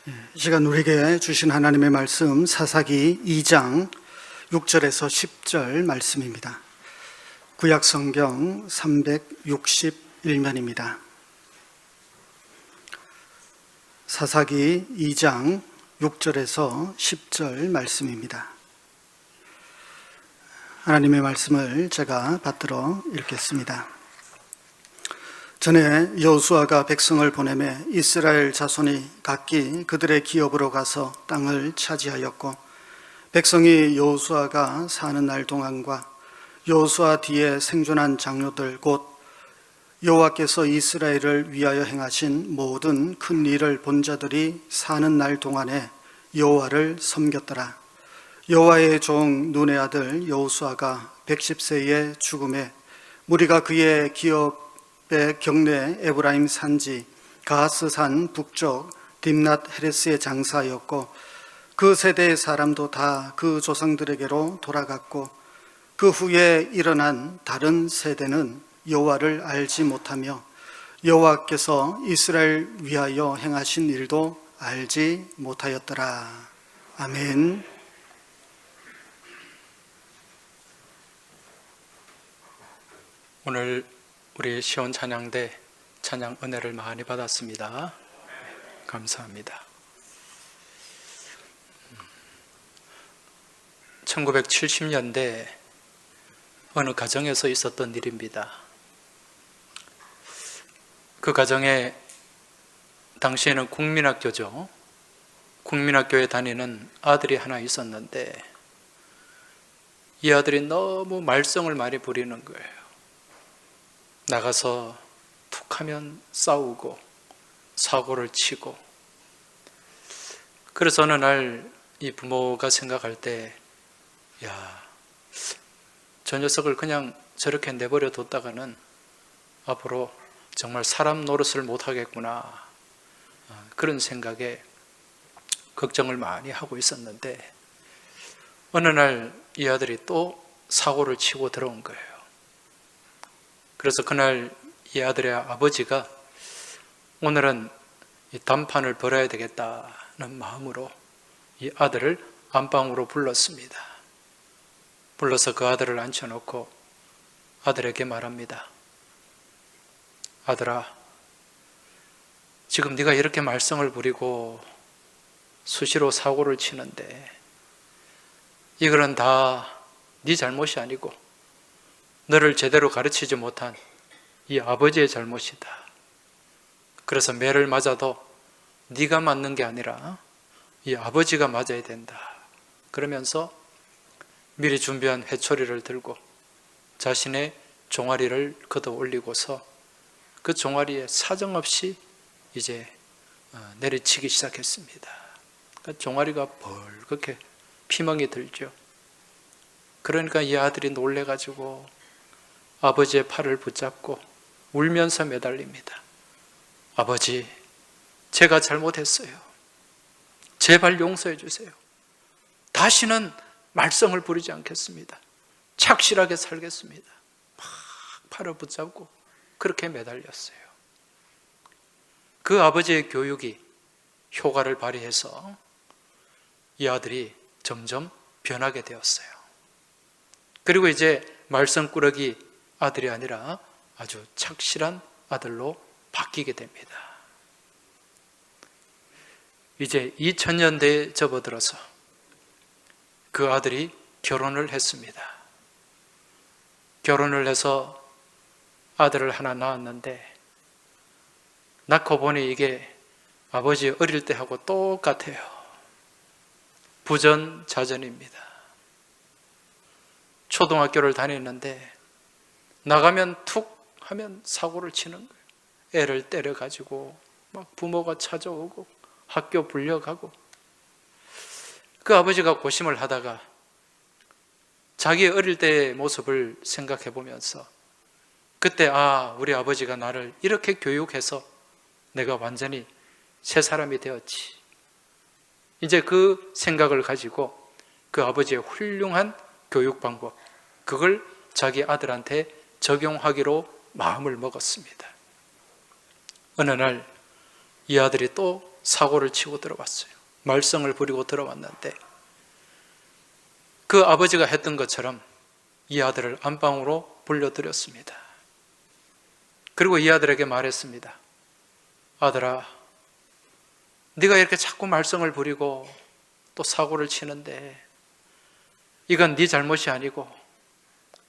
이 시간 우리에게 주신 하나님의 말씀 사사기 2장 6절에서 10절 말씀입니다. 구약 성경 361면입니다. 사사기 2장 6절에서 10절 말씀입니다. 하나님의 말씀을 제가 받들어 읽겠습니다. 전에 여호수아가 백성을 보내매 이스라엘 자손이 각기 그들의 기업으로 가서 땅을 차지하였고, 백성이 여호수아가 사는 날 동안과 여호수아 뒤에 생존한 장로들 곧 여호와께서 이스라엘을 위하여 행하신 모든 큰 일을 본 자들이 사는 날 동안에 여호와를 섬겼더라. 여호와의 종 눈의 아들 여호수아가 110세의 죽음에 무리가 그의 기업 경내 에브라임 산지 가하스산 북쪽 딥낫 헤레스의 장사였고, 그 세대의 사람도 다 그 조상들에게로 돌아갔고, 그 후에 일어난 다른 세대는 여호와를 알지 못하며 여호와께서 이스라엘 위하여 행하신 일도 알지 못하였더라. 아멘. 오늘 우리 시온 찬양대 찬양 은혜를 많이 받았습니다. 감사합니다. 1970년대 어느 가정에서 있었던 일입니다. 그 가정에 당시에는 국민학교죠. 국민학교에 다니는 아들이 하나 있었는데, 이 아들이 너무 말썽을 많이 부리는 거예요. 나가서 툭하면 싸우고 사고를 치고. 그래서 어느 날 이 부모가 생각할 때, 저 녀석을 그냥 저렇게 내버려 뒀다가는 앞으로 정말 사람 노릇을 못하겠구나, 그런 생각에 걱정을 많이 하고 있었는데, 어느 날 이 아들이 또 사고를 치고 들어온 거예요. 그래서 그날 이 아들의 아버지가 오늘은 이 단판을 벌어야 되겠다는 마음으로 이 아들을 안방으로 불렀습니다. 불러서 그 아들을 앉혀놓고 아들에게 말합니다. 아들아, 지금 네가 이렇게 말썽을 부리고 수시로 사고를 치는데 이거는 다 네 잘못이 아니고 너를 제대로 가르치지 못한 이 아버지의 잘못이다. 그래서 매를 맞아도 네가 맞는 게 아니라 이 아버지가 맞아야 된다. 그러면서 미리 준비한 회초리를 들고 자신의 종아리를 걷어 올리고서 그 종아리에 사정없이 이제 내리치기 시작했습니다. 그러니까 종아리가 벌겋게 피멍이 들죠. 그러니까 이 아들이 놀래가지고 아버지의 팔을 붙잡고 울면서 매달립니다. 아버지, 제가 잘못했어요. 제발 용서해 주세요. 다시는 말썽을 부리지 않겠습니다. 착실하게 살겠습니다. 막 팔을 붙잡고 그렇게 매달렸어요. 그 아버지의 교육이 효과를 발휘해서 이 아들이 점점 변하게 되었어요. 그리고 이제 말썽꾸러기 아들이 아니라 아주 착실한 아들로 바뀌게 됩니다. 이제 2000년대에 접어들어서 그 아들이 결혼을 했습니다. 결혼을 해서 아들을 하나 낳았는데, 낳고 보니 이게 아버지 어릴 때하고 똑같아요. 부전자전입니다. 초등학교를 다녔는데 나가면 툭 하면 사고를 치는 거예요. 애를 때려가지고 막 부모가 찾아오고 학교 불려가고. 그 아버지가 고심을 하다가 자기 어릴 때의 모습을 생각해 보면서 그때 우리 아버지가 나를 이렇게 교육해서 내가 완전히 새 사람이 되었지. 이제 그 생각을 가지고 그 아버지의 훌륭한 교육 방법, 그걸 자기 아들한테 적용하기로 마음을 먹었습니다. 어느 날 이 아들이 또 사고를 치고 들어왔어요. 말썽을 부리고 들어왔는데 그 아버지가 했던 것처럼 이 아들을 안방으로 불러들였습니다. 그리고 이 아들에게 말했습니다. 아들아, 네가 이렇게 자꾸 말썽을 부리고 또 사고를 치는데 이건 네 잘못이 아니고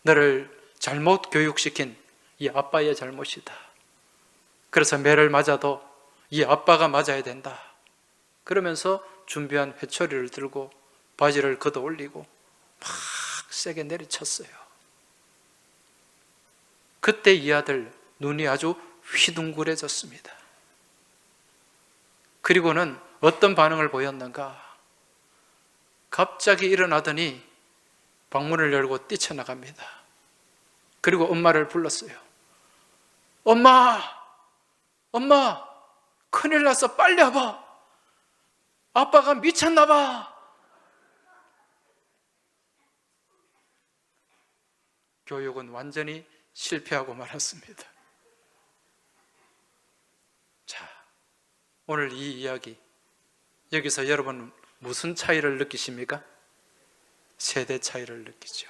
너를 잘못 교육시킨 이 아빠의 잘못이다. 그래서 매를 맞아도 이 아빠가 맞아야 된다. 그러면서 준비한 회초리를 들고 바지를 걷어 올리고 막 세게 내리쳤어요. 그때 이 아들 눈이 아주 휘둥그레졌습니다. 그리고는 어떤 반응을 보였는가? 갑자기 일어나더니 방문을 열고 뛰쳐나갑니다. 그리고 엄마를 불렀어요. 엄마! 엄마! 큰일 났어. 빨리 와봐. 아빠가 미쳤나 봐. 교육은 완전히 실패하고 말았습니다. 자, 오늘 이 이야기, 여기서 여러분 무슨 차이를 느끼십니까? 세대 차이를 느끼죠.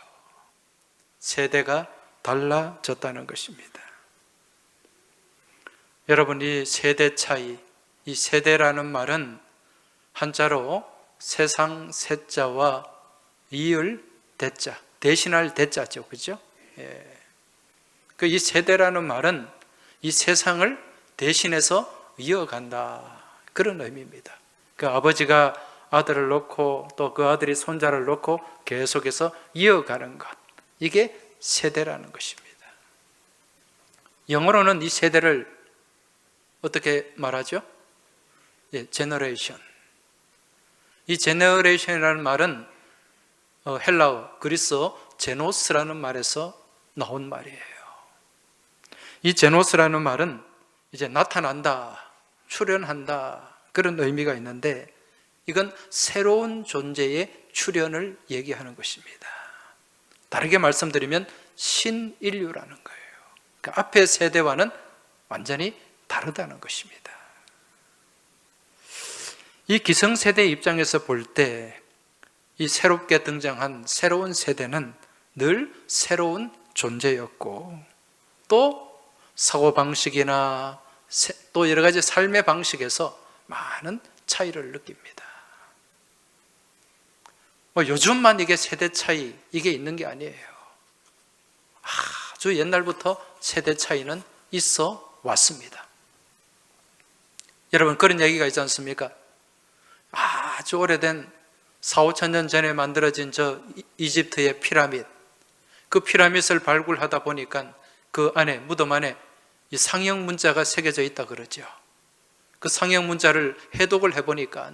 세대가 달라졌다는 것입니다. 여러분, 이 세대 차이, 이 세대라는 말은 한자로 세상 세자와 이을 대자, 대신할 대자죠. 그죠? 예. 이 세대라는 말은 이 세상을 대신해서 이어간다. 그런 의미입니다. 그 아버지가 아들을 놓고 또 그 아들이 손자를 놓고 계속해서 이어가는 것. 이게 세대라는 것입니다. 영어로는 이 세대를 어떻게 말하죠? 예, generation. 이 generation이라는 말은 헬라어, 그리스어 제노스라는 말에서 나온 말이에요. 이 제노스라는 말은 이제 나타난다, 출현한다, 그런 의미가 있는데 이건 새로운 존재의 출현을 얘기하는 것입니다. 다르게 말씀드리면 신인류라는 거예요. 그러니까 앞의 세대와는 완전히 다르다는 것입니다. 이 기성세대 입장에서 볼 때 이 새롭게 등장한 새로운 세대는 늘 새로운 존재였고 또 사고방식이나 또 여러 가지 삶의 방식에서 많은 차이를 느낍니다. 요즘만 이게 세대 차이, 이게 있는 게 아니에요. 아주 옛날부터 세대 차이는 있어 왔습니다. 여러분, 그런 얘기가 있지 않습니까? 아주 오래된 4,5천 년 전에 만들어진 저 이집트의 피라밋, 그 피라밋을 발굴하다 보니까 그 안에, 무덤 안에 이 상형 문자가 새겨져 있다 그러죠. 그 상형 문자를 해독을 해보니까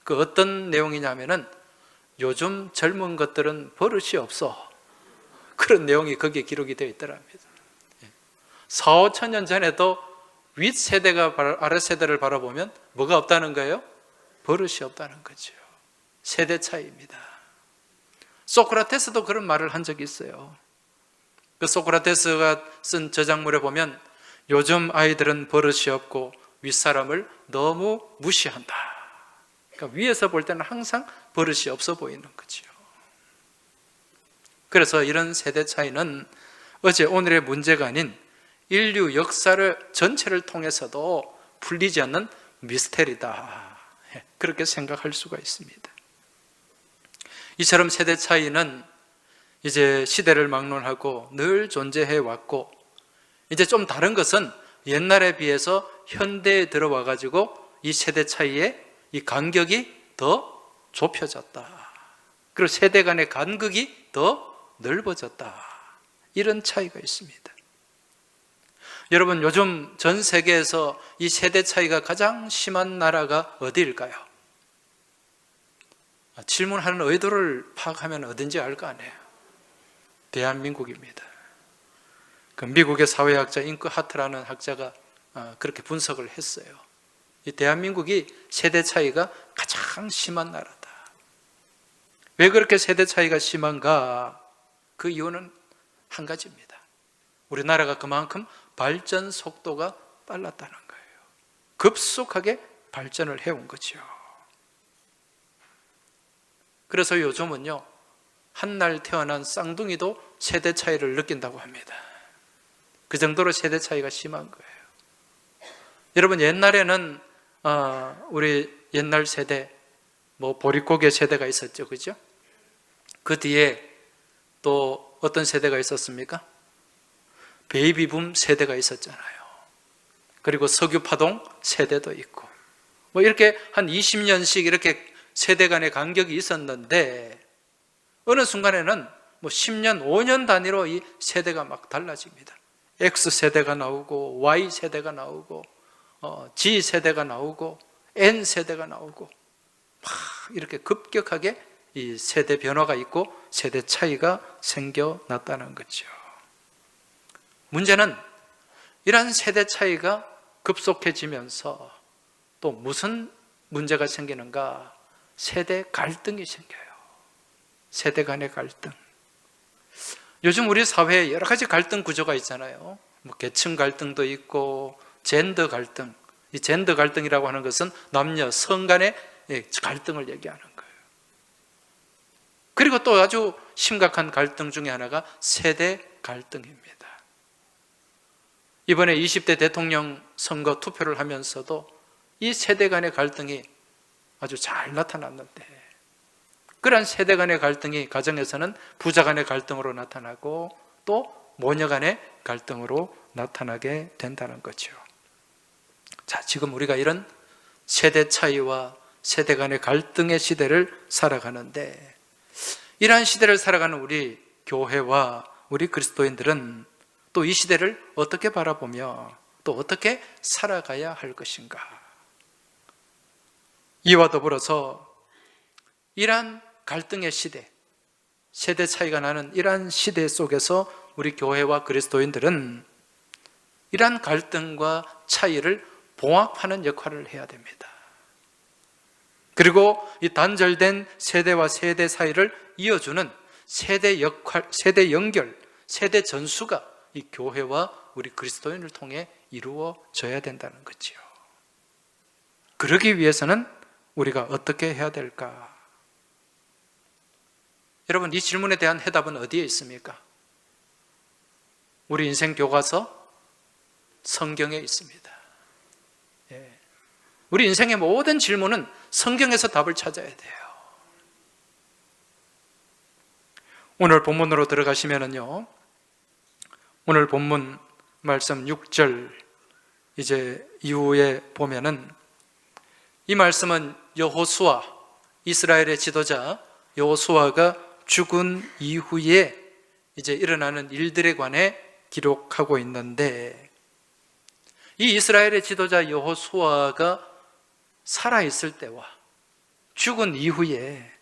그 어떤 내용이냐면은 요즘 젊은 것들은 버릇이 없어. 그런 내용이 거기에 기록이 되어 있더랍니다. 4,5천 년 전에도 윗세대가 아랫세대를 바라보면 뭐가 없다는 거예요? 버릇이 없다는 거죠. 세대 차이입니다. 소크라테스도 그런 말을 한 적이 있어요. 그 소크라테스가 쓴 저작물에 보면 요즘 아이들은 버릇이 없고 윗사람을 너무 무시한다. 그러니까 위에서 볼 때는 항상 버릇이 없어 보이는 거죠. 그래서 이런 세대 차이는 어제 오늘의 문제가 아닌 인류 역사를 전체를 통해서도 풀리지 않는 미스테리다. 그렇게 생각할 수가 있습니다. 이처럼 세대 차이는 이제 시대를 막론하고 늘 존재해 왔고, 이제 좀 다른 것은 옛날에 비해서 현대에 들어와 가지고 이 세대 차이의 이 간격이 더 좁혀졌다. 그리고 세대 간의 간극이 더 넓어졌다. 이런 차이가 있습니다. 여러분, 요즘 전 세계에서 이 세대 차이가 가장 심한 나라가 어디일까요? 질문하는 의도를 파악하면 어딘지 알 거 아니에요. 대한민국입니다. 그 미국의 사회학자 잉크 하트라는 학자가 그렇게 분석을 했어요. 이 대한민국이 세대 차이가 가장 심한 나라다. 왜 그렇게 세대 차이가 심한가? 그 이유는 한 가지입니다. 우리나라가 그만큼 발전 속도가 빨랐다는 거예요. 급속하게 발전을 해온 거죠. 그래서 요즘은요, 한날 태어난 쌍둥이도 세대 차이를 느낀다고 합니다. 그 정도로 세대 차이가 심한 거예요. 여러분, 옛날에는 우리 옛날 세대, 보릿고개 세대가 있었죠, 그죠? 그 뒤에 또 어떤 세대가 있었습니까? 베이비붐 세대가 있었잖아요. 그리고 석유파동 세대도 있고, 이렇게 한 20년씩 이렇게 세대 간의 간격이 있었는데, 어느 순간에는 10년, 5년 단위로 이 세대가 막 달라집니다. X세대가 나오고, Y세대가 나오고, G세대가 나오고, N세대가 나오고, 막 이렇게 급격하게 이 세대 변화가 있고 세대 차이가 생겨났다는 거죠. 문제는 이러한 세대 차이가 급속해지면서 또 무슨 문제가 생기는가? 세대 갈등이 생겨요. 세대 간의 갈등. 요즘 우리 사회에 여러 가지 갈등 구조가 있잖아요. 계층 갈등도 있고 젠더 갈등. 이 젠더 갈등이라고 하는 것은 남녀, 성 간의 갈등을 얘기하는 거예요. 그리고 또 아주 심각한 갈등 중에 하나가 세대 갈등입니다. 이번에 20대 대통령 선거 투표를 하면서도 이 세대 간의 갈등이 아주 잘 나타났는데, 그러한 세대 간의 갈등이 가정에서는 부자 간의 갈등으로 나타나고 또 모녀 간의 갈등으로 나타나게 된다는 거죠. 자, 지금 우리가 이런 세대 차이와 세대 간의 갈등의 시대를 살아가는데, 이러한 시대를 살아가는 우리 교회와 우리 그리스도인들은 또 이 시대를 어떻게 바라보며 또 어떻게 살아가야 할 것인가? 이와 더불어서 이러한 갈등의 시대, 세대 차이가 나는 이러한 시대 속에서 우리 교회와 그리스도인들은 이러한 갈등과 차이를 봉합하는 역할을 해야 됩니다. 그리고 이 단절된 세대와 세대 사이를 이어주는 세대 역할, 세대 연결, 세대 전수가 이 교회와 우리 그리스도인을 통해 이루어져야 된다는 거죠. 그러기 위해서는 우리가 어떻게 해야 될까? 여러분, 이 질문에 대한 해답은 어디에 있습니까? 우리 인생 교과서 성경에 있습니다. 우리 인생의 모든 질문은 성경에서 답을 찾아야 돼요. 오늘 본문으로 들어가시면은요, 오늘 본문 말씀 6절 이제 이후에 보면은 이 말씀은 여호수아, 이스라엘의 지도자 여호수아가 죽은 이후에 이제 일어나는 일들에 관해 기록하고 있는데, 이 이스라엘의 지도자 여호수아가 살아있을 때와 죽은 이후에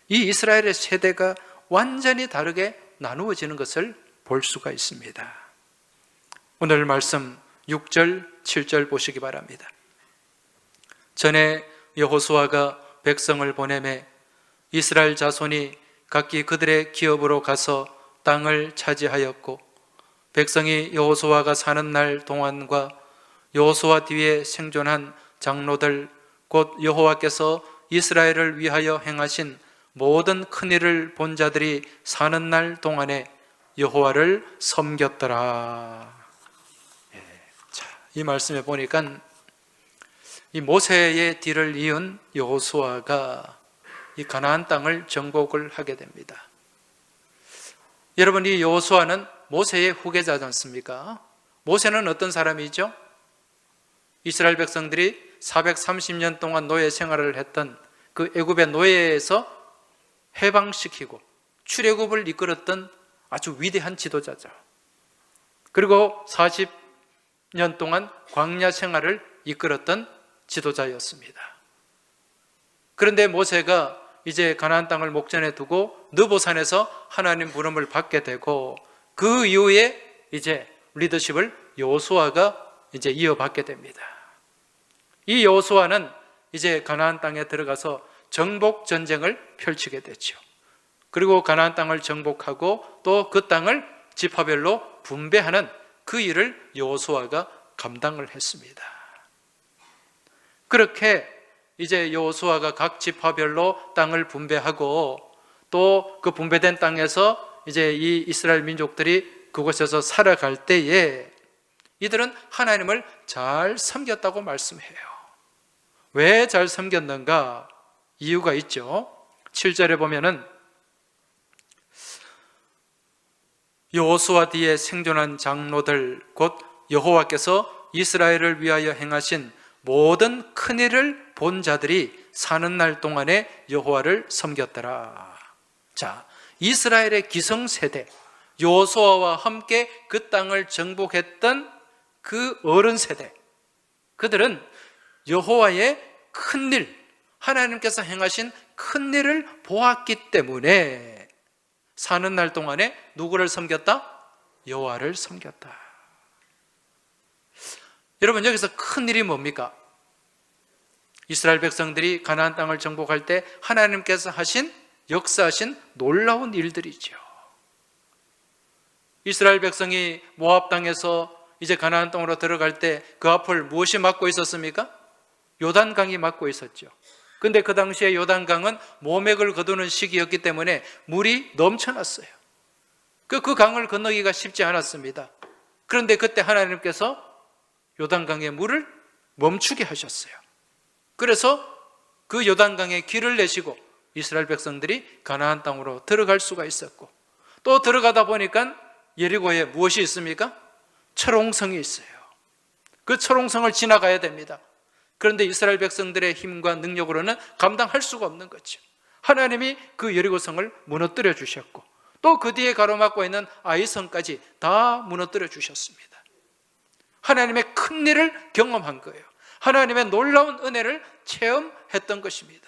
이 이스라엘의 세대가 완전히 다르게 나누어지는 것을 볼 수가 있습니다. 오늘 말씀 6절, 7절 보시기 바랍니다. 전에 여호수아가 백성을 보내매 이스라엘 자손이 각기 그들의 기업으로 가서 땅을 차지하였고, 백성이 여호수아가 사는 날 동안과 여호수아 뒤에 생존한 장로들 곧 여호와께서 이스라엘을 위하여 행하신 모든 큰 일을 본 자들이 사는 날 동안에 여호와를 섬겼더라. 자, 이 말씀에 보니까 이 모세의 뒤를 이은 여호수아가 이 가나안 땅을 정복을 하게 됩니다. 여러분, 이 여호수아는 모세의 후계자지 않습니까? 모세는 어떤 사람이죠? 이스라엘 백성들이 430년 동안 노예 생활을 했던 그 애굽의 노예에서 해방시키고 출애굽을 이끌었던 아주 위대한 지도자죠. 그리고 40년 동안 광야 생활을 이끌었던 지도자였습니다. 그런데 모세가 이제 가나안 땅을 목전에 두고 느보산에서 하나님 부름을 받게 되고, 그 이후에 이제 리더십을 여호수아가 이제 이어받게 됩니다. 이 여호수아는 이제 가나안 땅에 들어가서 정복 전쟁을 펼치게 되죠. 그리고 가나안 땅을 정복하고 또 그 땅을 지파별로 분배하는 그 일을 여호수아가 감당을 했습니다. 그렇게 이제 여호수아가 각 지파별로 땅을 분배하고 또 그 분배된 땅에서 이제 이 이스라엘 민족들이 그곳에서 살아갈 때에 이들은 하나님을 잘 섬겼다고 말씀해요. 왜 잘 섬겼는가? 이유가 있죠. 7절에 보면은 여호수아 뒤에 생존한 장로들 곧 여호와께서 이스라엘을 위하여 행하신 모든 큰일을 본 자들이 사는 날 동안에 여호와를 섬겼더라. 자, 이스라엘의 기성세대, 여호수아와 함께 그 땅을 정복했던 그 어른 세대, 그들은 여호와의 큰일, 하나님께서 행하신 큰일을 보았기 때문에 사는 날 동안에 누구를 섬겼다? 여호와를 섬겼다. 여러분, 여기서 큰일이 뭡니까? 이스라엘 백성들이 가나안 땅을 정복할 때 하나님께서 하신, 역사하신 놀라운 일들이죠. 이스라엘 백성이 모압 땅에서 이제 가나안 땅으로 들어갈 때 그 앞을 무엇이 막고 있었습니까? 요단강이 막고 있었죠. 근데 그 당시에 요단강은 모맥을 거두는 시기였기 때문에 물이 넘쳐났어요. 그 강을 건너기가 쉽지 않았습니다. 그런데 그때 하나님께서 요단강의 물을 멈추게 하셨어요. 그래서 그 요단강에 길을 내시고 이스라엘 백성들이 가나안 땅으로 들어갈 수가 있었고, 또 들어가다 보니까 예리고에 무엇이 있습니까? 철옹성이 있어요. 그 철옹성을 지나가야 됩니다. 그런데 이스라엘 백성들의 힘과 능력으로는 감당할 수가 없는 거죠. 하나님이 그 여리고성을 무너뜨려 주셨고, 또 그 뒤에 가로막고 있는 아이성까지 다 무너뜨려 주셨습니다. 하나님의 큰 일을 경험한 거예요. 하나님의 놀라운 은혜를 체험했던 것입니다.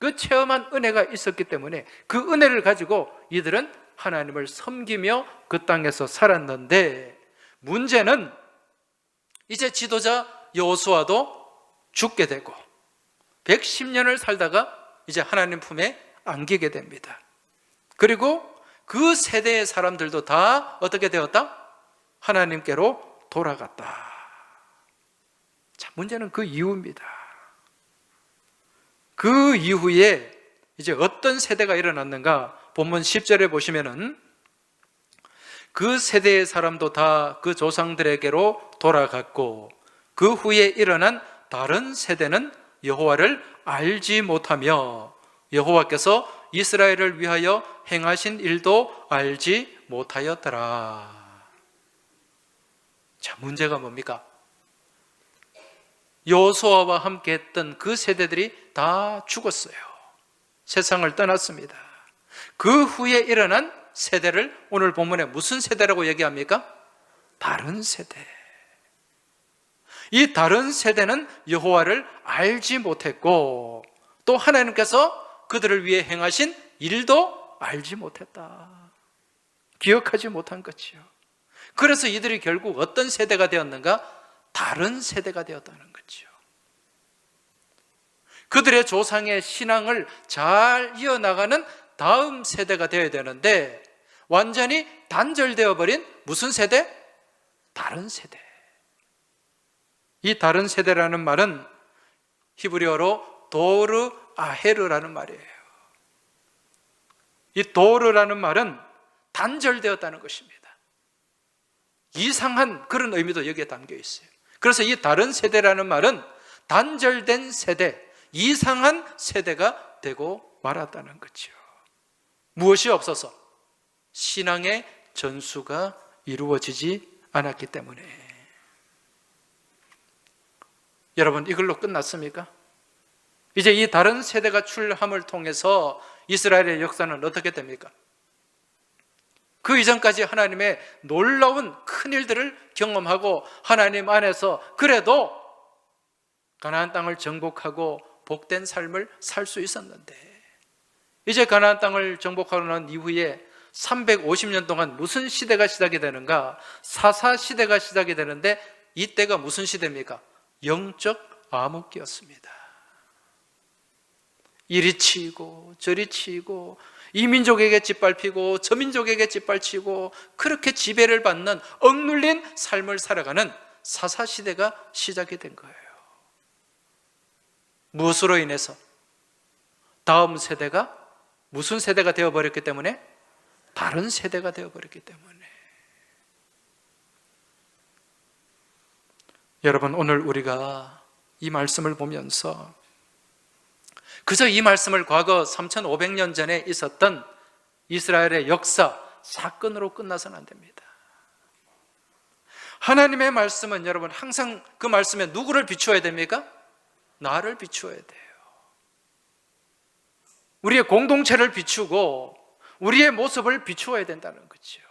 그 체험한 은혜가 있었기 때문에 그 은혜를 가지고 이들은 하나님을 섬기며 그 땅에서 살았는데, 문제는 이제 지도자 여호수아도 죽게 되고 110년을 살다가 이제 하나님 품에 안기게 됩니다. 그리고 그 세대의 사람들도 다 어떻게 되었다? 하나님께로 돌아갔다. 자, 문제는 그 이후입니다. 그 이후에 이제 어떤 세대가 일어났는가? 본문 10절에 보시면은 그 세대의 사람도 다 그 조상들에게로 돌아갔고 그 후에 일어난 다른 세대는 여호와를 알지 못하며 여호와께서 이스라엘을 위하여 행하신 일도 알지 못하였더라. 자, 문제가 뭡니까? 여호수아와 함께 했던 그 세대들이 다 죽었어요. 세상을 떠났습니다. 그 후에 일어난 세대를 오늘 본문에 무슨 세대라고 얘기합니까? 다른 세대. 이 다른 세대는 여호와를 알지 못했고 또 하나님께서 그들을 위해 행하신 일도 알지 못했다. 기억하지 못한 거지요. 그래서 이들이 결국 어떤 세대가 되었는가? 다른 세대가 되었다는 거죠. 그들의 조상의 신앙을 잘 이어나가는 다음 세대가 되어야 되는데 완전히 단절되어 버린 무슨 세대? 다른 세대. 이 다른 세대라는 말은 히브리어로 도르 아헤르라는 말이에요. 이 도르라는 말은 단절되었다는 것입니다. 이상한 그런 의미도 여기에 담겨 있어요. 그래서 이 다른 세대라는 말은 단절된 세대, 이상한 세대가 되고 말았다는 거죠. 무엇이 없어서? 신앙의 전수가 이루어지지 않았기 때문에. 여러분, 이걸로 끝났습니까? 이제 이 다른 세대가 출함을 통해서 이스라엘의 역사는 어떻게 됩니까? 그 이전까지 하나님의 놀라운 큰 일들을 경험하고 하나님 안에서 그래도 가나안 땅을 정복하고 복된 삶을 살 수 있었는데 이제 가나안 땅을 정복하고 난 이후에 350년 동안 무슨 시대가 시작이 되는가? 사사 시대가 시작이 되는데 이때가 무슨 시대입니까? 영적 암흑기였습니다. 이리 치이고 저리 치이고 이 민족에게 짓밟히고 저 민족에게 짓밟히고 그렇게 지배를 받는 억눌린 삶을 살아가는 사사시대가 시작이 된 거예요. 무엇으로 인해서? 다음 세대가 무슨 세대가 되어버렸기 때문에? 다른 세대가 되어버렸기 때문에. 여러분, 오늘 우리가 이 말씀을 보면서 그저 이 말씀을 과거 3,500년 전에 있었던 이스라엘의 역사, 사건으로 끝나서는 안 됩니다. 하나님의 말씀은 여러분 항상 그 말씀에 누구를 비추어야 됩니까? 나를 비추어야 돼요. 우리의 공동체를 비추고 우리의 모습을 비추어야 된다는 거죠.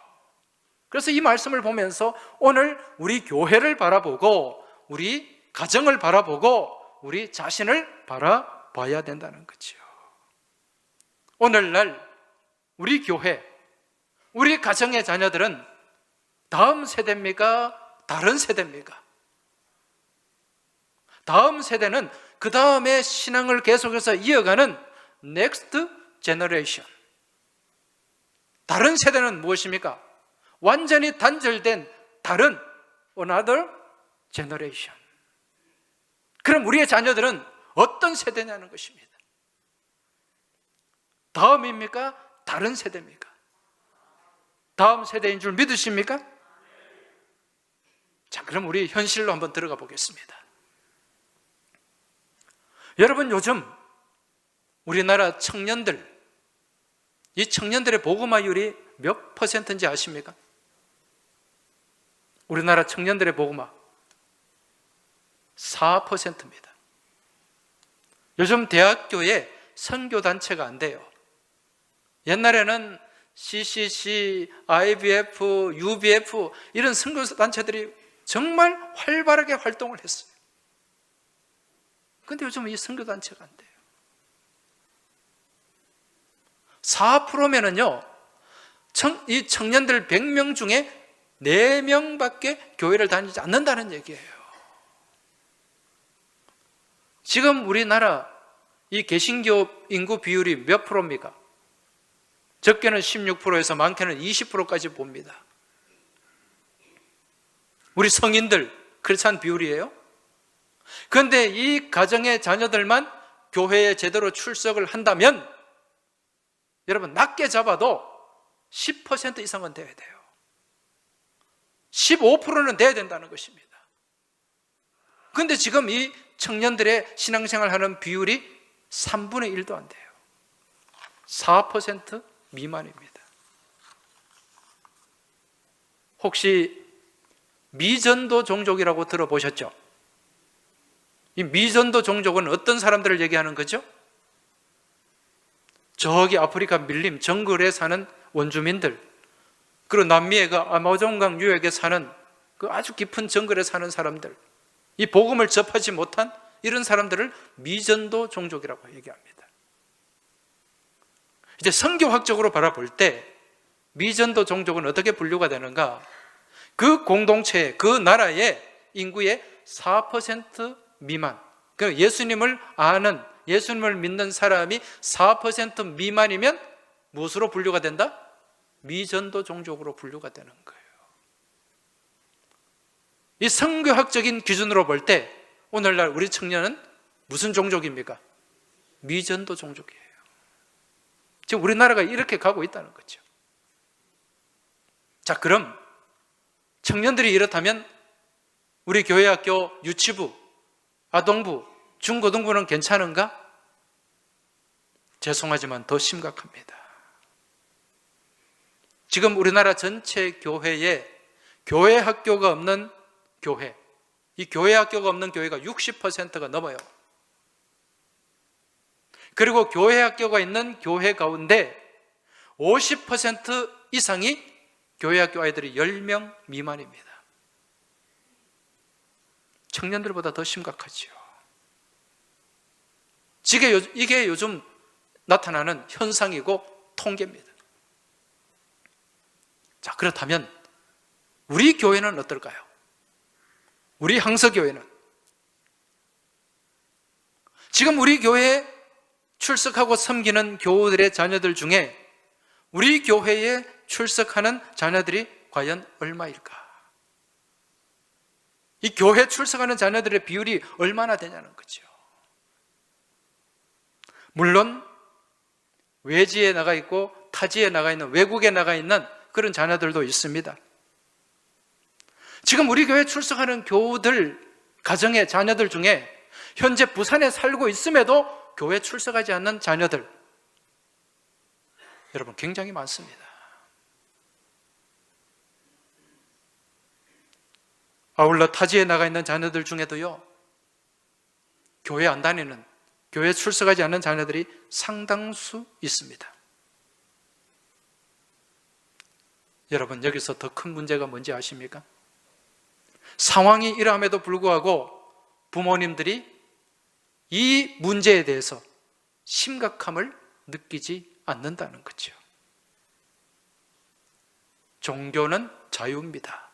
그래서 이 말씀을 보면서 오늘 우리 교회를 바라보고 우리 가정을 바라보고 우리 자신을 바라봐야 된다는 거죠. 오늘날 우리 교회, 우리 가정의 자녀들은 다음 세대입니까? 다른 세대입니까? 다음 세대는 그 다음에 신앙을 계속해서 이어가는 next generation. 다른 세대는 무엇입니까? 완전히 단절된 다른 another generation. 그럼 우리의 자녀들은 어떤 세대냐는 것입니다. 다음입니까? 다른 세대입니까? 다음 세대인 줄 믿으십니까? 자, 그럼 우리 현실로 한번 들어가 보겠습니다. 여러분, 요즘 우리나라 청년들, 이 청년들의 복음화율이 몇 퍼센트인지 아십니까? 우리나라 청년들의 복음화 4%입니다. 요즘 대학교에 선교단체가 안 돼요. 옛날에는 CCC, IBF, UBF 이런 선교단체들이 정말 활발하게 활동을 했어요. 그런데 요즘 이 선교단체가 안 돼요. 4%면은요, 이 청년들 100명 중에 4명밖에 교회를 다니지 않는다는 얘기예요. 지금 우리나라 이 개신교 인구 비율이 몇 프로입니까? 적게는 16%에서 많게는 20%까지 봅니다. 우리 성인들 그렇지 않은 비율이에요? 그런데 이 가정의 자녀들만 교회에 제대로 출석을 한다면 여러분, 낮게 잡아도 10% 이상은 돼야 돼요. 15%는 돼야 된다는 것입니다. 그런데 지금 이 청년들의 신앙생활 하는 비율이 3분의 1도 안 돼요. 4% 미만입니다. 혹시 미전도 종족이라고 들어보셨죠? 이 미전도 종족은 어떤 사람들을 얘기하는 거죠? 저기 아프리카 밀림 정글에 사는 원주민들, 그리고 남미의 그 아마존강 유역에 사는 그 아주 깊은 정글에 사는 사람들, 이 복음을 접하지 못한 이런 사람들을 미전도 종족이라고 얘기합니다. 이제 선교학적으로 바라볼 때 미전도 종족은 어떻게 분류가 되는가? 그 공동체, 그 나라의 인구의 4% 미만, 그러니까 예수님을 아는, 예수님을 믿는 사람이 4% 미만이면 무엇으로 분류가 된다? 미전도 종족으로 분류가 되는 거예요. 이 선교학적인 기준으로 볼 때 오늘날 우리 청년은 무슨 종족입니까? 미전도 종족이에요. 지금 우리나라가 이렇게 가고 있다는 거죠. 자, 그럼 청년들이 이렇다면 우리 교회학교 유치부, 아동부, 중고등부는 괜찮은가? 죄송하지만 더 심각합니다. 지금 우리나라 전체 교회에 교회 학교가 없는 교회, 이 교회 학교가 없는 교회가 60%가 넘어요. 그리고 교회 학교가 있는 교회 가운데 50% 이상이 교회 학교 아이들이 10명 미만입니다. 청년들보다 더 심각하지요. 이게 요즘 나타나는 현상이고 통계입니다. 자, 그렇다면 우리 교회는 어떨까요? 우리 항서교회는 지금 우리 교회에 출석하고 섬기는 교우들의 자녀들 중에 우리 교회에 출석하는 자녀들이 과연 얼마일까? 이 교회 출석하는 자녀들의 비율이 얼마나 되냐는 거죠. 물론 외지에 나가 있고 타지에 나가 있는, 외국에 나가 있는 그런 자녀들도 있습니다. 지금 우리 교회 출석하는 교우들, 가정의 자녀들 중에 현재 부산에 살고 있음에도 교회 출석하지 않는 자녀들, 여러분 굉장히 많습니다. 아울러 타지에 나가 있는 자녀들 중에도요, 교회 안 다니는, 교회 출석하지 않는 자녀들이 상당수 있습니다. 여러분, 여기서 더 큰 문제가 뭔지 아십니까? 상황이 이러함에도 불구하고 부모님들이 이 문제에 대해서 심각함을 느끼지 않는다는 거죠. 종교는 자유입니다.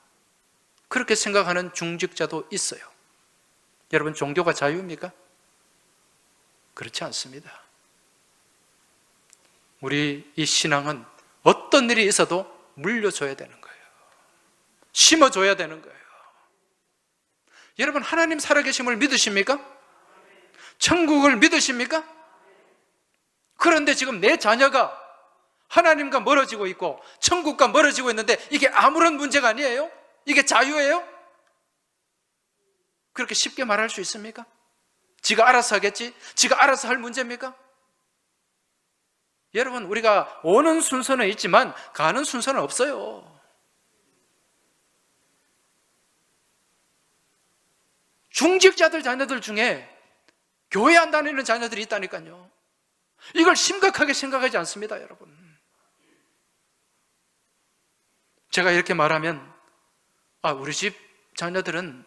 그렇게 생각하는 중직자도 있어요. 여러분, 종교가 자유입니까? 그렇지 않습니다. 우리 이 신앙은 어떤 일이 있어도 물려줘야 되는 거예요. 심어줘야 되는 거예요. 여러분, 하나님 살아계심을 믿으십니까? 천국을 믿으십니까? 그런데 지금 내 자녀가 하나님과 멀어지고 있고 천국과 멀어지고 있는데 이게 아무런 문제가 아니에요? 이게 자유예요? 그렇게 쉽게 말할 수 있습니까? 지가 알아서 하겠지? 지가 알아서 할 문제입니까? 여러분, 우리가 오는 순서는 있지만 가는 순서는 없어요. 중직자들 자녀들 중에 교회 안 다니는 자녀들이 있다니까요. 이걸 심각하게 생각하지 않습니다, 여러분. 제가 이렇게 말하면 우리 집 자녀들은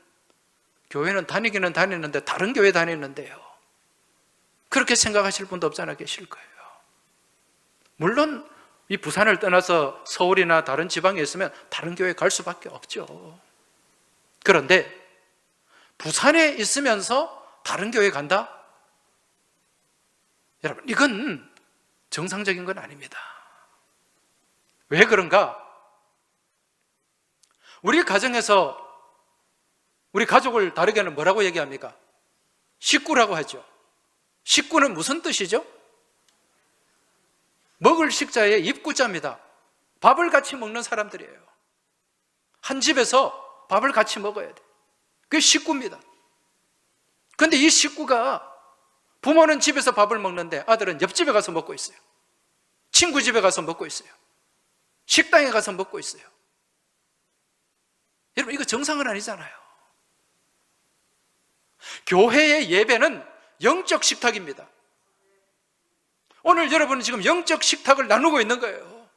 교회는 다니기는 다니는데 다른 교회 다니는데요, 그렇게 생각하실 분도 없지 않아 계실 거예요. 물론 이 부산을 떠나서 서울이나 다른 지방에 있으면 다른 교회 갈 수밖에 없죠. 그런데 부산에 있으면서 다른 교회 간다? 여러분, 이건 정상적인 건 아닙니다. 왜 그런가? 우리 가정에서 우리 가족을 다르게는 뭐라고 얘기합니까? 식구라고 하죠. 식구는 무슨 뜻이죠? 먹을 식자의 입구자입니다. 밥을 같이 먹는 사람들이에요. 한 집에서 밥을 같이 먹어야 돼. 그게 식구입니다. 그런데 이 식구가, 부모는 집에서 밥을 먹는데 아들은 옆집에 가서 먹고 있어요. 친구 집에 가서 먹고 있어요. 식당에 가서 먹고 있어요. 여러분, 이거 정상은 아니잖아요. 교회의 예배는 영적 식탁입니다. 오늘 여러분은 지금 영적 식탁을 나누고 있는 거예요.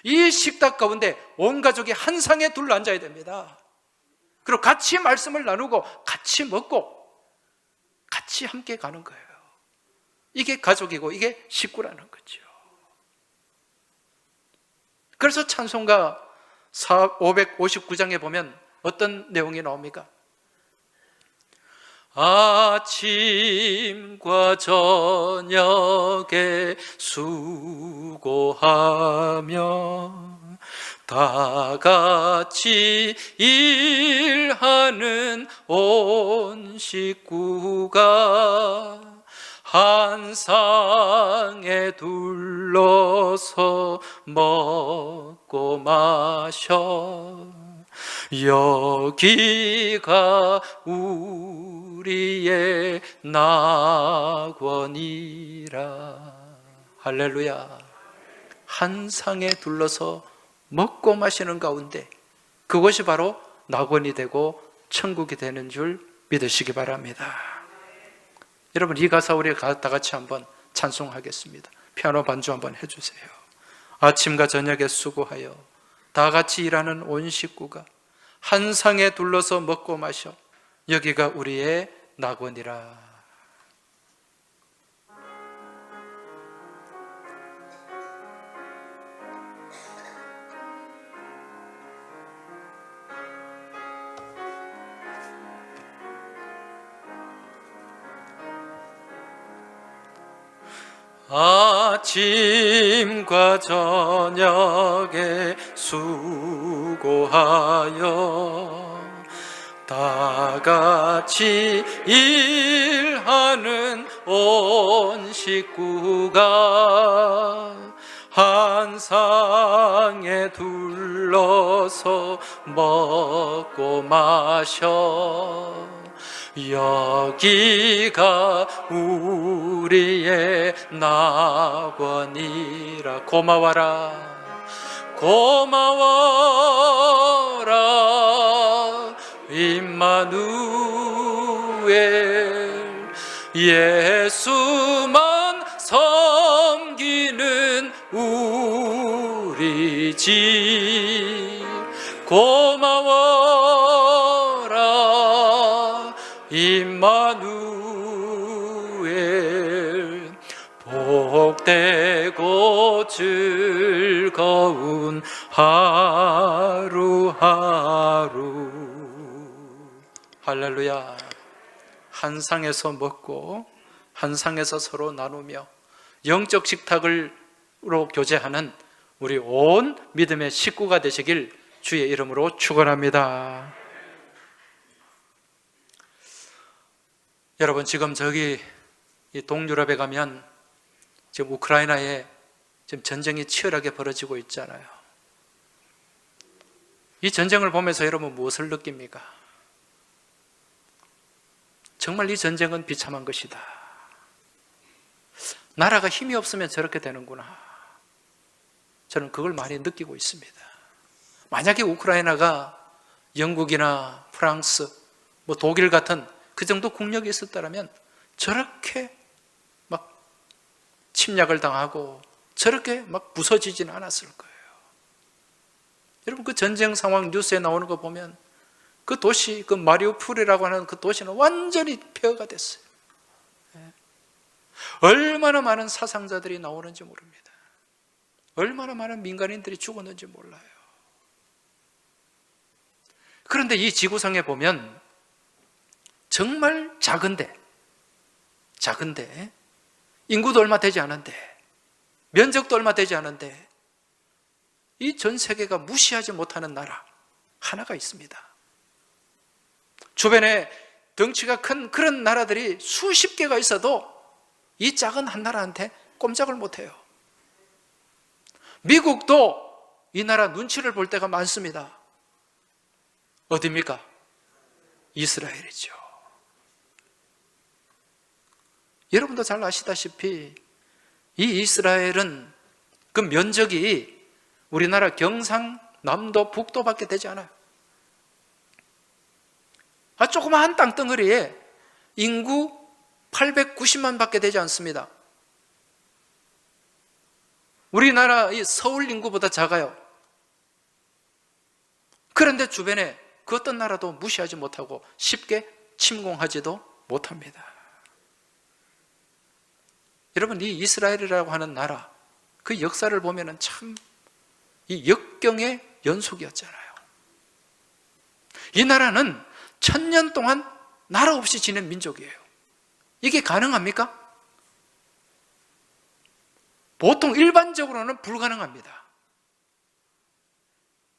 이 식탁 가운데 온 가족이 한 상에 둘러앉아야 됩니다. 그리고 같이 말씀을 나누고 같이 먹고 같이 함께 가는 거예요. 이게 가족이고 이게 식구라는 거죠. 그래서 찬송가 559장에 보면 어떤 내용이 나옵니까? 아침과 저녁에 수고하며 다 같이 일하는 온 식구가 한 상에 둘러서 먹고 마셔 여기가 우리의 낙원이라. 할렐루야. 한 상에 둘러서 먹고 마시는 가운데 그것이 바로 낙원이 되고 천국이 되는 줄 믿으시기 바랍니다. 여러분, 이 가사 우리 다 같이 한번 찬송하겠습니다. 피아노 반주 한번 해주세요. 아침과 저녁에 수고하여 다 같이 일하는 온 식구가 한 상에 둘러서 먹고 마셔 여기가 우리의 낙원이라. 아침과 저녁에 수고하여 다 같이 일하는 온 식구가 한 상에 둘러서 먹고 마셔. 여기가 우리의 낙원이라. 고마워라 고마워라 임마누엘. 예수만 섬기는 우리 집. 고마워라 임마누엘. 복되고 즐거운 하루하루. 할렐루야. 한 상에서 먹고 한 상에서 서로 나누며 영적 식탁으로 교제하는 우리 온 믿음의 식구가 되시길 주의 이름으로 축원합니다. 여러분, 지금 저기 이 동유럽에 가면 지금 우크라이나에 지금 전쟁이 치열하게 벌어지고 있잖아요. 이 전쟁을 보면서 여러분 무엇을 느낍니까? 정말 이 전쟁은 비참한 것이다. 나라가 힘이 없으면 저렇게 되는구나. 저는 그걸 많이 느끼고 있습니다. 만약에 우크라이나가 영국이나 프랑스, 독일 같은 그 정도 국력이 있었다면 저렇게 막 침략을 당하고 저렇게 막 부서지지는 않았을 거예요. 여러분, 그 전쟁 상황 뉴스에 나오는 거 보면 그 도시, 그 마리우폴이라고 하는 그 도시는 완전히 폐허가 됐어요. 얼마나 많은 사상자들이 나오는지 모릅니다. 얼마나 많은 민간인들이 죽었는지 몰라요. 그런데 이 지구상에 보면 정말 작은데 인구도 얼마 되지 않은데 면적도 얼마 되지 않은데 이 전 세계가 무시하지 못하는 나라 하나가 있습니다. 주변에 덩치가 큰 그런 나라들이 수십 개가 있어도 이 작은 한 나라한테 꼼짝을 못해요. 미국도 이 나라 눈치를 볼 때가 많습니다. 어디입니까? 이스라엘이죠. 여러분도 잘 아시다시피 이 이스라엘은 그 면적이 우리나라 경상남도 북도밖에 되지 않아요. 조그마한 땅덩어리에 인구 890만 밖에 되지 않습니다. 우리나라 이 서울 인구보다 작아요. 그런데 주변에 그 어떤 나라도 무시하지 못하고 쉽게 침공하지도 못합니다. 여러분, 이 이스라엘이라고 하는 나라, 그 역사를 보면은 참 이 역경의 연속이었잖아요. 이 나라는 1000년 동안 나라 없이 지낸 민족이에요. 이게 가능합니까? 보통 일반적으로는 불가능합니다.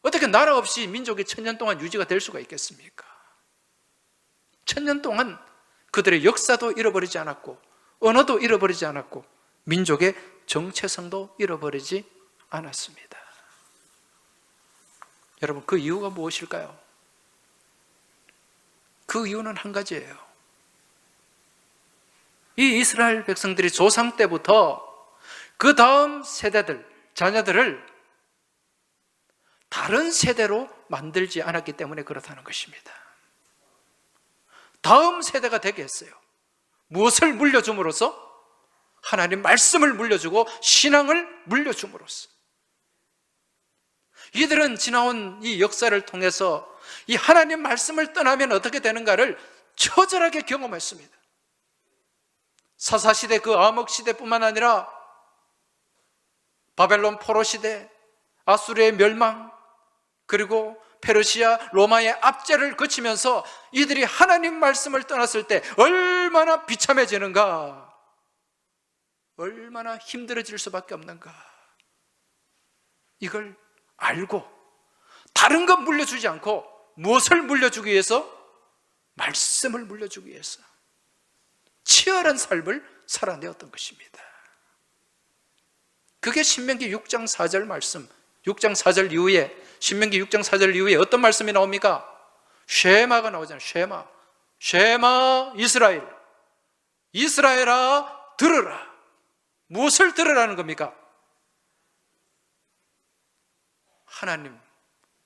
어떻게 나라 없이 민족이 1000년 동안 유지가 될 수가 있겠습니까? 1000년 동안 그들의 역사도 잃어버리지 않았고 언어도 잃어버리지 않았고 민족의 정체성도 잃어버리지 않았습니다. 여러분, 그 이유가 무엇일까요? 그 이유는 한 가지예요. 이 이스라엘 백성들이 조상 때부터 그 다음 세대들, 자녀들을 다른 세대로 만들지 않았기 때문에 그렇다는 것입니다. 다음 세대가 되게 했어요. 무엇을 물려줌으로써? 하나님 말씀을 물려주고 신앙을 물려줌으로써. 이들은 지나온 이 역사를 통해서 이 하나님 말씀을 떠나면 어떻게 되는가를 처절하게 경험했습니다. 사사시대, 그 암흑시대뿐만 아니라 바벨론 포로시대, 아수르의 멸망, 그리고 페르시아, 로마의 압제를 거치면서 이들이 하나님 말씀을 떠났을 때 얼마나 비참해지는가, 얼마나 힘들어질 수밖에 없는가, 이걸 알고 다른 것 물려주지 않고 무엇을 물려주기 위해서? 말씀을 물려주기 위해서 치열한 삶을 살아내었던 것입니다. 그게 신명기 6장 4절 말씀, 6장 4절 이후에, 신명기 6장 4절 이후에 어떤 말씀이 나옵니까? 쉐마가 나오잖아요. 쉐마. 쉐마 이스라엘. 이스라엘아 들으라. 무엇을 들으라는 겁니까? 하나님,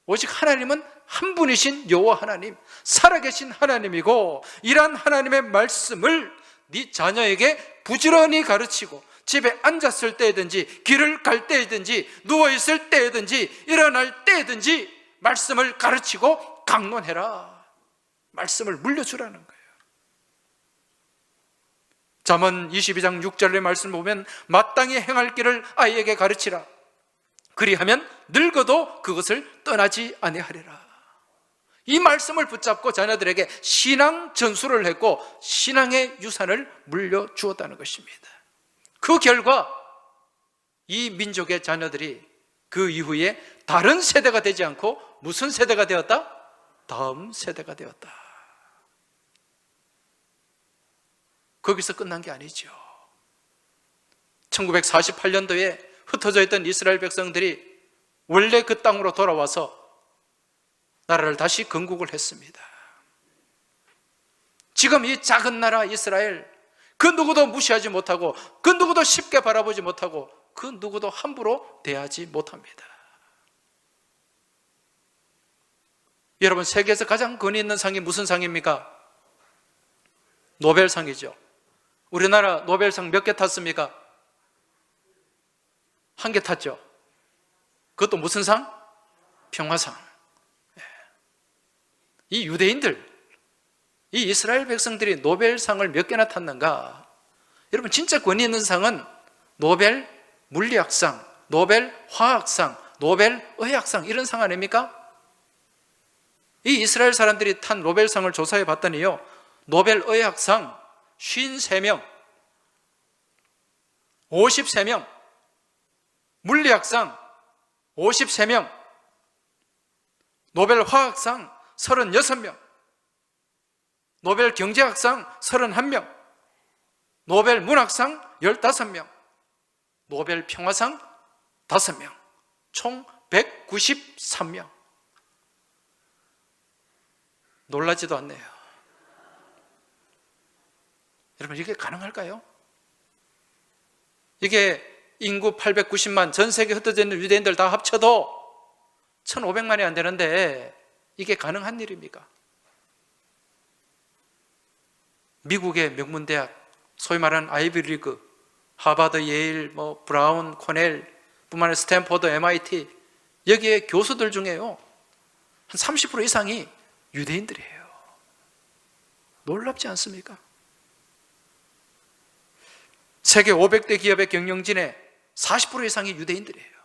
오직 하나님은 한 분이신 여호와 하나님, 살아계신 하나님이고, 이러한 하나님의 말씀을 네 자녀에게 부지런히 가르치고, 집에 앉았을 때든지, 길을 갈 때든지, 누워있을 때든지, 일어날 때든지 말씀을 가르치고 강론해라. 말씀을 물려주라는 거예요. 잠언 22장 6절의 말씀을 보면 마땅히 행할 길을 아이에게 가르치라. 그리하면 늙어도 그것을 떠나지 아니하리라. 이 말씀을 붙잡고 자녀들에게 신앙 전수를 했고 신앙의 유산을 물려주었다는 것입니다. 그 결과 이 민족의 자녀들이 그 이후에 다른 세대가 되지 않고 무슨 세대가 되었다? 다음 세대가 되었다. 거기서 끝난 게 아니죠. 1948년도에 흩어져 있던 이스라엘 백성들이 원래 그 땅으로 돌아와서 나라를 다시 건국을 했습니다. 지금 이 작은 나라 이스라엘, 그 누구도 무시하지 못하고, 그 누구도 쉽게 바라보지 못하고, 그 누구도 함부로 대하지 못합니다. 여러분, 세계에서 가장 권위 있는 상이 무슨 상입니까? 노벨상이죠. 우리나라 노벨상 몇 개 탔습니까? 한 개 탔죠. 그것도 무슨 상? 평화상. 이 유대인들, 이 이스라엘 백성들이 노벨상을 몇 개나 탔는가? 여러분, 진짜 권위 있는 상은 노벨 물리학상, 노벨 화학상, 노벨 의학상, 이런 상 아닙니까? 이 이스라엘 사람들이 탄 노벨상을 조사해 봤더니요, 노벨 의학상 53명, 53명, 물리학상 53명, 노벨 화학상 36명, 노벨 경제학상 31명, 노벨 문학상 15명, 노벨 평화상 5명, 총 193명. 놀라지도 않네요. 여러분, 이게 가능할까요? 이게 인구 890만, 전 세계 흩어져 있는 유대인들 다 합쳐도 1,500만이 안 되는데 이게 가능한 일입니까? 미국의 명문대학, 소위 말하는 아이비리그, 하버드, 예일, 브라운, 코넬, 뿐만 아니라 스탠포드, MIT, 여기에 교수들 중에요, 한 30% 이상이 유대인들이에요. 놀랍지 않습니까? 세계 500대 기업의 경영진의 40% 이상이 유대인들이에요.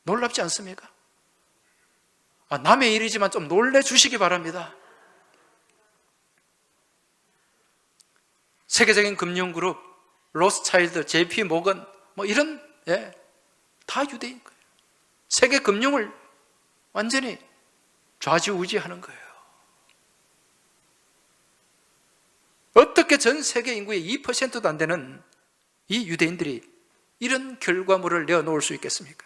놀랍지 않습니까? 남의 일이지만 좀 놀래주시기 바랍니다. 세계적인 금융그룹, 로스차일드, JP 모건, 이런, 다 유대인 거예요. 세계 금융을 완전히 좌지우지하는 거예요. 어떻게 전 세계 인구의 2%도 안 되는 이 유대인들이 이런 결과물을 내어놓을 수 있겠습니까?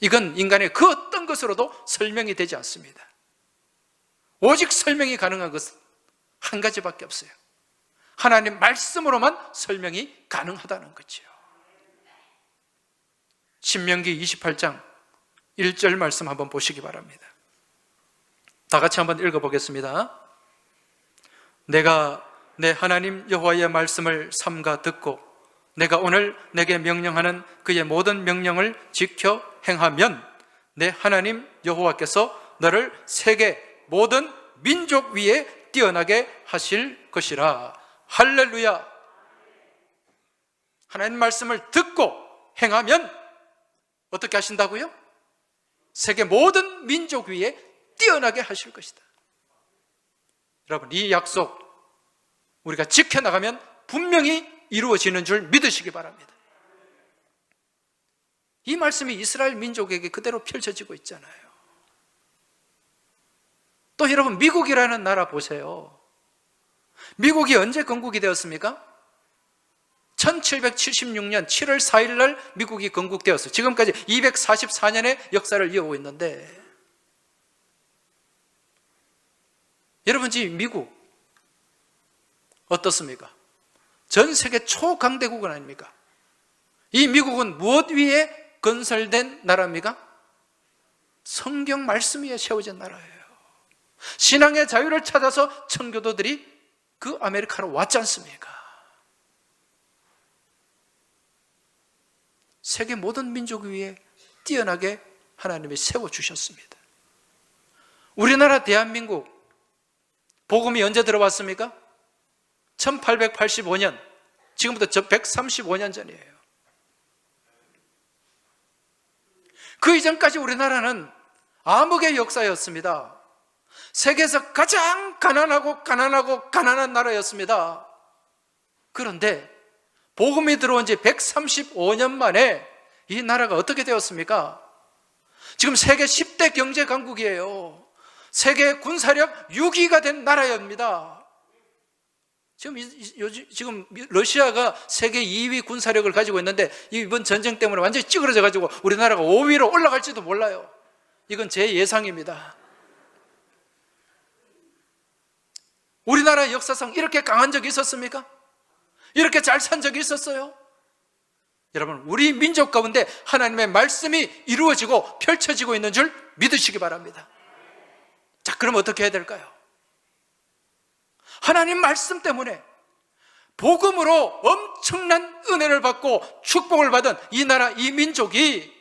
이건 인간의 그 어떤 것으로도 설명이 되지 않습니다. 오직 설명이 가능한 것은 한 가지밖에 없어요. 하나님 말씀으로만 설명이 가능하다는 거죠. 신명기 28장 1절 말씀 한번 보시기 바랍니다. 다 같이 한번 읽어보겠습니다. 내가 내 하나님 여호와의 말씀을 삼가 듣고 내가 오늘 내게 명령하는 그의 모든 명령을 지켜 행하면 내 하나님 여호와께서 너를 세계 모든 민족 위에 뛰어나게 하실 것이라. 할렐루야. 하나님 말씀을 듣고 행하면 어떻게 하신다고요? 세계 모든 민족 위에 뛰어나게 하실 것이다. 여러분, 이 약속 우리가 지켜나가면 분명히 이루어지는 줄 믿으시기 바랍니다. 이 말씀이 이스라엘 민족에게 그대로 펼쳐지고 있잖아요. 또 여러분, 미국이라는 나라 보세요. 미국이 언제 건국이 되었습니까? 1776년 7월 4일 날 미국이 건국되었어요. 지금까지 244년의 역사를 이어오고 있는데, 여러분 지금 미국 어떻습니까? 전 세계 초강대국은 아닙니까? 이 미국은 무엇 위에 건설된 나라입니까? 성경 말씀 위에 세워진 나라예요. 신앙의 자유를 찾아서 청교도들이 그 아메리카로 왔지 않습니까? 세계 모든 민족 위에 뛰어나게 하나님이 세워주셨습니다. 우리나라 대한민국 복음이 언제 들어왔습니까? 1885년, 지금부터 135년 전이에요. 그 이전까지 우리나라는 암흑의 역사였습니다. 세계에서 가장 가난한 나라였습니다. 그런데 복음이 들어온 지 135년 만에 이 나라가 어떻게 되었습니까? 지금 세계 10대 경제 강국이에요. 세계 군사력 6위가 된 나라입니다. 지금 러시아가 세계 2위 군사력을 가지고 있는데 이번 전쟁 때문에 완전히 찌그러져 가지고 우리나라가 5위로 올라갈지도 몰라요. 이건 제 예상입니다. 우리나라 역사상 이렇게 강한 적이 있었습니까? 이렇게 잘 산 적이 있었어요? 여러분, 우리 민족 가운데 하나님의 말씀이 이루어지고 펼쳐지고 있는 줄 믿으시기 바랍니다. 자, 그럼 어떻게 해야 될까요? 하나님 말씀 때문에 복음으로 엄청난 은혜를 받고 축복을 받은 이 나라, 이 민족이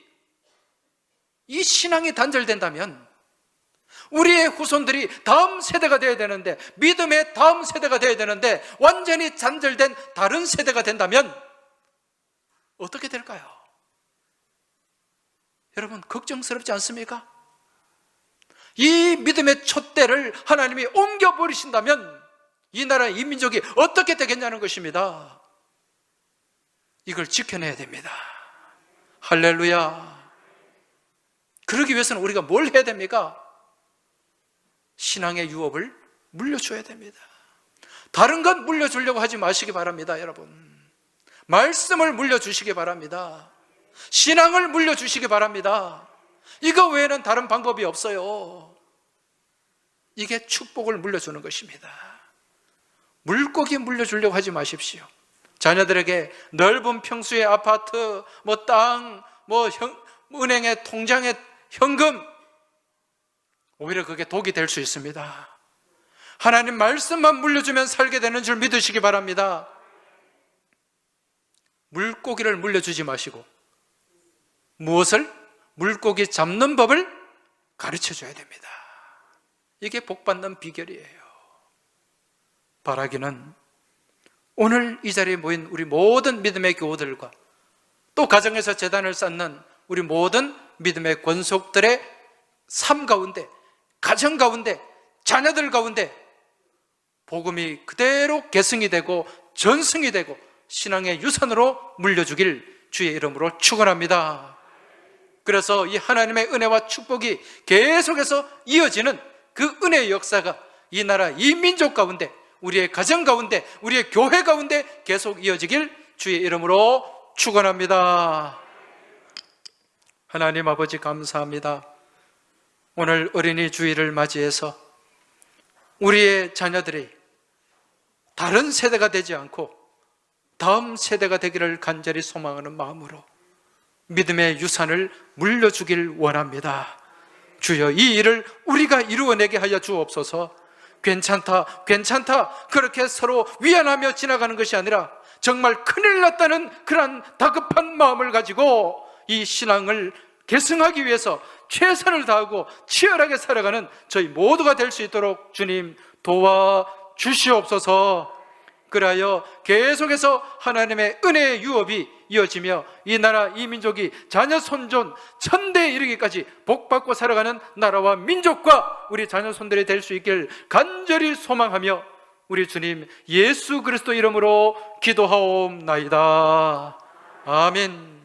이 신앙이 단절된다면 우리의 후손들이 다음 세대가 되어야 되는데, 믿음의 다음 세대가 되어야 되는데 완전히 단절된 다른 세대가 된다면 어떻게 될까요? 여러분, 걱정스럽지 않습니까? 이 믿음의 촛대를 하나님이 옮겨버리신다면 이 나라, 이 민족이 어떻게 되겠냐는 것입니다. 이걸 지켜내야 됩니다. 할렐루야. 그러기 위해서는 우리가 뭘 해야 됩니까? 신앙의 유업을 물려줘야 됩니다. 다른 것 물려주려고 하지 마시기 바랍니다. 여러분, 말씀을 물려주시기 바랍니다. 신앙을 물려주시기 바랍니다. 이거 외에는 다른 방법이 없어요. 이게 축복을 물려주는 것입니다. 물고기 물려주려고 하지 마십시오. 자녀들에게 넓은 평수의 아파트, 땅, 은행의 통장에 현금, 오히려 그게 독이 될 수 있습니다. 하나님 말씀만 물려주면 살게 되는 줄 믿으시기 바랍니다. 물고기를 물려주지 마시고 무엇을? 물고기 잡는 법을 가르쳐줘야 됩니다. 이게 복받는 비결이에요. 바라기는 오늘 이 자리에 모인 우리 모든 믿음의 교우들과 또 가정에서 제단을 쌓는 우리 모든 믿음의 권속들의 삶 가운데, 가정 가운데, 자녀들 가운데 복음이 그대로 계승이 되고 전승이 되고 신앙의 유산으로 물려주길 주의 이름으로 축원합니다. 그래서 이 하나님의 은혜와 축복이 계속해서 이어지는 그 은혜의 역사가 이 나라, 이 민족 가운데, 우리의 가정 가운데, 우리의 교회 가운데 계속 이어지길 주의 이름으로 축원합니다. 하나님 아버지 감사합니다. 오늘 어린이 주일을 맞이해서 우리의 자녀들이 다른 세대가 되지 않고 다음 세대가 되기를 간절히 소망하는 마음으로 믿음의 유산을 물려주길 원합니다. 주여, 이 일을 우리가 이루어내게 하여 주옵소서. 괜찮다, 괜찮다, 그렇게 서로 위안하며 지나가는 것이 아니라 정말 큰일 났다는 그런 다급한 마음을 가지고 이 신앙을 계승하기 위해서 최선을 다하고 치열하게 살아가는 저희 모두가 될 수 있도록 주님 도와주시옵소서. 그리하여 계속해서 하나님의 은혜의 유업이 이어지며 이 나라, 이 민족이 자녀 손존 천대에 이르기까지 복받고 살아가는 나라와 민족과 우리 자녀 손들이 될 수 있길 간절히 소망하며 우리 주님 예수 그리스도 이름으로 기도하옵나이다. 아멘.